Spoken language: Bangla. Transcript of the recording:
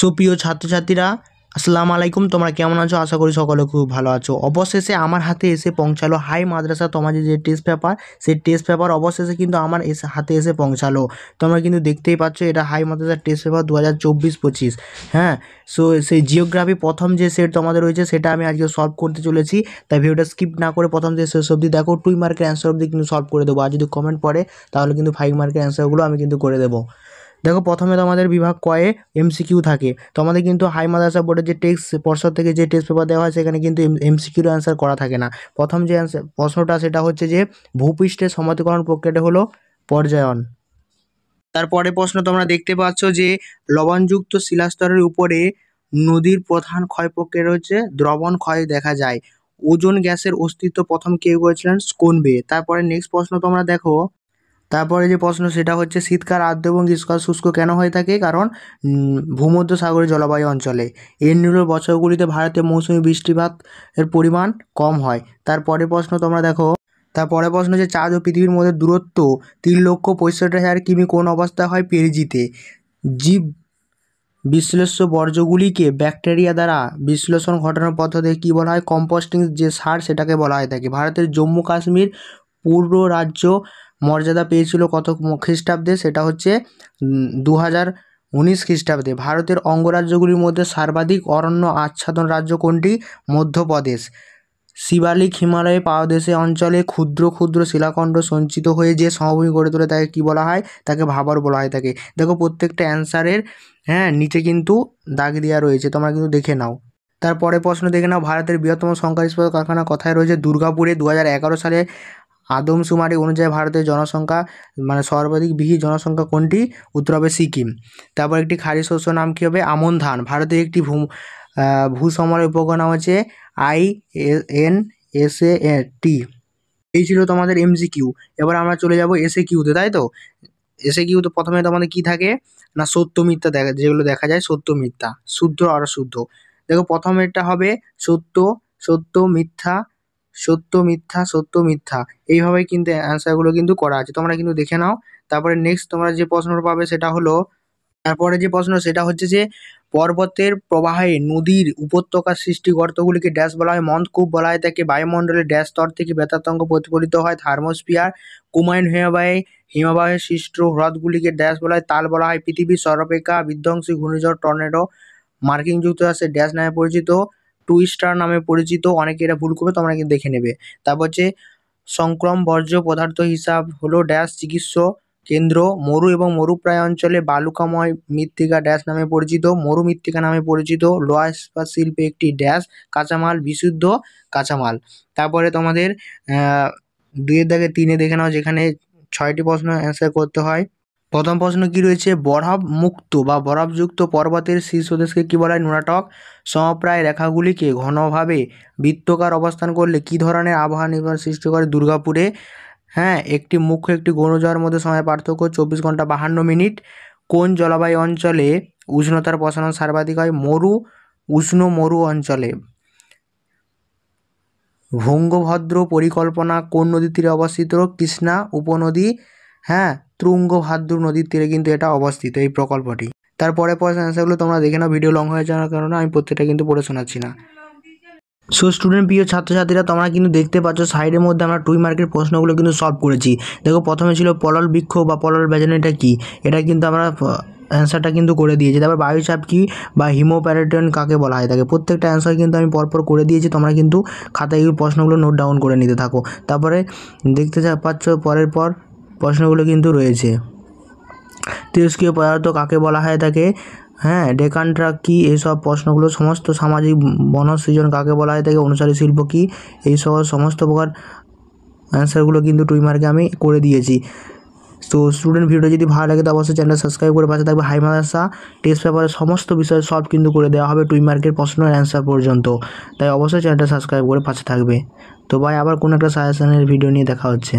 সুপ্রিয় ছাত্রছাত্রীরা আসসালামু আলাইকুম। তোমরা কেমন আছো? আশা করি সকলে খুব ভালো আছো। অবশেষে আমার হাতে এসে পৌঁছালো হাই মাদ্রাসা তোমাদের যে টেস্ট পেপার, সেই টেস্ট পেপার অবশেষে কিন্তু আমার হাতে এসে পৌঁছালো। তোমরা কিন্তু দেখতেই পাচ্ছ এটা হাই মাদ্রাসার টেস্ট পেপার 2024-25। হ্যাঁ, সো সেই জিওগ্রাফি প্রথম যে সেট তোমাদের রয়েছে সেটা আমি আজকে সলভ করতে চলেছি। তাই ভিডিওটা স্কিপ না করে প্রথম যে শেষ অবধি দেখো। 2 মার্কের অ্যান্সার অবধি কিন্তু সলভ করে দেবো। আর যদি কমেন্ট পড়ে তাহলে কিন্তু 5 মার্কের অ্যান্সারগুলো আমি কিন্তু করে দেবো। দেখো, প্রথমে তোমাদের বিভাগ কয়ে এমসিকিউ থাকে। তোমাদের কিন্তু হাই মাদ্রাসা বোর্ডের যে টেক্সট পর্ষদ থেকে যে টেস্ট পেপার দেওয়া হয় সেখানে কিন্তু এমসিকিউর অ্যান্সার করা থাকে না। প্রথম যে প্রশ্নটা সেটা হচ্ছে যে ভূপৃষ্ঠের সমতলীকরণ প্রক্রিয়াটা হলো পর্যায়ন। তারপরে প্রশ্ন তোমরা দেখতে পাচ্ছ যে লবণযুক্ত শিলাস্তরের উপরে নদীর প্রধান ক্ষয় প্রক্রিয়া হচ্ছে দ্রবণ ক্ষয় দেখা যায়। ওজোন গ্যাসের অস্তিত্ব প্রথম কে করেছিলেন? স্কোনবে। তারপরে নেক্সট প্রশ্ন তোমরা দেখো, তারপরে যে প্রশ্ন সেটা হচ্ছে শীতকাল আর্দ্র এবং গ্রীষ্মকাল শুষ্ক কেন হয়ে থাকে? কারণ ভূমধ্যসাগরীয় জলবায়ু অঞ্চলে। এর নির্ভর বছরগুলিতে ভারতে মৌসুমি বৃষ্টিপাত এর পরিমাণ কম হয়। তারপরে প্রশ্ন তোমরা দেখো, তারপরে প্রশ্ন যে চাঁদ ও পৃথিবীর মধ্যে দূরত্ব 3,65,000 কিমি কোন অবস্থায় হয়? পেরিজিতে। জীব বিশ্লেষ্য বর্জ্যগুলিকে ব্যাকটেরিয়া দ্বারা বিশ্লেষণ ঘটানোর পদ্ধতিকে কী বলা হয়? কম্পোস্টিং যে সার সেটাকে বলা হয় থাকে। ভারতের জম্মু কাশ্মীর পূর্ব রাজ্য মর্যাদা পেয়েছিল কত খ্রিস্টাব্দে? সেটা হচ্ছে 2019 খ্রিস্টাব্দে। ভারতের অঙ্গরাজ্যগুলির মধ্যে সর্বাধিক অরণ্য আচ্ছাদন রাজ্য কোনটি? মধ্যপ্রদেশ। শিবালিক হিমালয়ে পাদদেশে অঞ্চলে ক্ষুদ্র ক্ষুদ্র শিলাখণ্ড সঞ্চিত হয়ে যে সমভূমি গড়ে তোলে তাকে কী বলা হয়? তাকে ভাবর বলা হয় থাকে। দেখো, প্রত্যেকটা অ্যান্সারের নিচে কিন্তু দাগ দেওয়া রয়েছে, তোমরা কিন্তু দেখে নাও। তারপরে প্রশ্ন দেখে নাও, ভারতের বৃহত্তম সংখ্যা ইস্পাত কারখানা কোথায় রয়েছে? দুর্গাপুরে। 2011 সালে আদমশুমারি অনুযায়ী ভারতের জনসংখ্যা মানে সর্বাধিক বিহি জনসংখ্যা কোনটি? উত্তর হবে সিকিম। তারপর একটি খারিজ শস্য নাম কী হবে? আমন ধান। ভারতের একটি ভূসমলের উপগ্রহ নাম হচ্ছে INSAT। এই ছিল তোমাদের এমসিকিউ। এবার আমরা চলে যাব এসএ কিউতে, তাই তো? এসএ কিউতে প্রথমে তোমাদের কি থাকে না, সত্য মিথ্যা দেখা, যেগুলো দেখা যায় সত্য মিথ্যা, শুদ্ধ আর অশুদ্ধ। দেখো, প্রথমেরটা হবে সত্য সত্য মিথ্যা সত্য মিথ্যা সত্য মিথ্যা, এইভাবেই কিন্তু অ্যান্সারগুলো কিন্তু করা আছে, তোমরা কিন্তু দেখে নাও। তারপরে নেক্সট তোমরা যে প্রশ্নটা পাবে সেটা হলো, তারপরে যে প্রশ্ন সেটা হচ্ছে যে পর্বতের প্রবাহে নদীর উপত্যকার সৃষ্টি গর্তগুলিকে ড্যাশ বলা হয়? মন্দকূপ বলা হয় তাকে। বায়ুমণ্ডলের ড্যাশ স্তর থেকে বেতাতঙ্গ প্রতিফলিত হয়? থার্মোস্ফিয়ার। কুমায়ুন হিমবাহের সৃষ্ট হ্রদগুলিকে ড্যাশ বলা হয়? তাল বলা হয়। পৃথিবীর সর্বাপেক্ষা বিধ্বংসী ঘূর্ণিঝড় টর্নেডো মার্কিন যুক্তরাষ্ট্রের ড্যাশ নামে পরিচিত? টুইস্টার নামে পরিচিত। অনেকে এটা ভুল করবে, তোমরা কিন্তু দেখে নেবে। তারপর হচ্ছে সংক্রম বর্জ্য পদার্থ হিসাব হলো ড্যাশ চিকিৎস কেন্দ্র। মরু এবং মরুপ্রায় অঞ্চলে বালুকাময় মৃত্তিকা ড্যাশ নামে পরিচিত? মরু মৃত্তিকা নামে পরিচিত। লোহা ইস্পাত শিল্পে একটি ড্যাশ কাঁচামাল বিশুদ্ধ কাঁচামাল। তারপরে তোমাদের 2-এর দাগে 3-এ দেখে নাও, যেখানে 6টি প্রশ্ন অ্যান্সার করতে হয়। প্রথম প্রশ্ন কি রয়েছে? বরফ মুক্ত বা বরফযুক্ত পর্বতের শীর্ষদেশকে কী বলা হয়? নুনাটক। সমপ্রায় রেখাগুলিকে ঘনভাবে বৃত্তাকার অবস্থান করলে কী ধরনের আবহাওয়া নির্ভর সৃষ্টি করে? দুর্গাপুরে। একটি মুখ্য একটি ঘূর্ণিঝড়ের মধ্যে সময় পার্থক্য 24 ঘন্টা 52 মিনিট। কোন জলবায়ু অঞ্চলে উষ্ণতার প্রসারণ সর্বাধিক হয়? উষ্ণ মরু অঞ্চলে। ভঙ্গভদ্র পরিকল্পনা কোন নদীর তীরে অবস্থিত? কৃষ্ণা উপনদী। তুঙ্গভাদ্র নদীর তীরে কিন্তু এটা অবস্থিত, এই প্রকল্পটি। তারপরে অ্যান্সারগুলো তোমরা দেখে নাও, ভিডিও লং হয়ে যাওয়ার কারণে আমি প্রত্যেকটা কিন্তু পড়ে শোনাচ্ছি না। সো স্টুডেন্ট, প্রিয় ছাত্রছাত্রীরা, তোমরা কিন্তু দেখতে পাচ্ছ সাইডের মধ্যে আমরা 2 মার্কের প্রশ্নগুলো কিন্তু সলভ করেছি। দেখো, প্রথমে ছিল পলল বৃক্ষ বা পলল ব্যাজন, এটা কি? এটা কিন্তু আমরা অ্যান্সারটা কিন্তু করে দিয়েছি। তারপর বায়ুচাপ কি বা হিমোপ্যারেটন কাকে বলা হয় থাকে? প্রত্যেকটা অ্যান্সার কিন্তু আমি পরপর করে দিয়েছি, তোমরা কিন্তু খাতায় এই প্রশ্নগুলো নোট ডাউন করে নিতে থাকো। তারপরে দেখতে পাচ্ছ পরের পর প্রশ্নগুলো কিন্তু রয়েছে। তেজস্ক্রিয় পদার্থ কাকে বলা হয় থাকে? ডেকান ট্রাক কি? এইসব প্রশ্নগুলো। সমস্ত সামাজিক বনসৃজন কাকে বলা হয় থাকে? অনুসারী শিল্প কি? এইসব সমস্ত প্রকার অ্যান্সারগুলো কিন্তু 2 মার্কে আমি করে দিয়েছি। তো স্টুডেন্ট, ভিডিও যদি ভালো লাগে তো অবশ্যই চ্যানেল সাবস্ক্রাইব করে পাশে থাকবে। হাই মাদ্রাসা টেস্ট পেপারের সমস্ত বিষয় সলভ কিন্তু করে দেওয়া হবে 2 মার্কের প্রশ্নের অ্যান্সার পর্যন্ত, তাই অবশ্যই চ্যানেলটা সাবস্ক্রাইব করে পাশে থাকবে। তো ভাই, আবার কোনো একটা সাজেশনের ভিডিও নিয়ে দেখা হচ্ছে।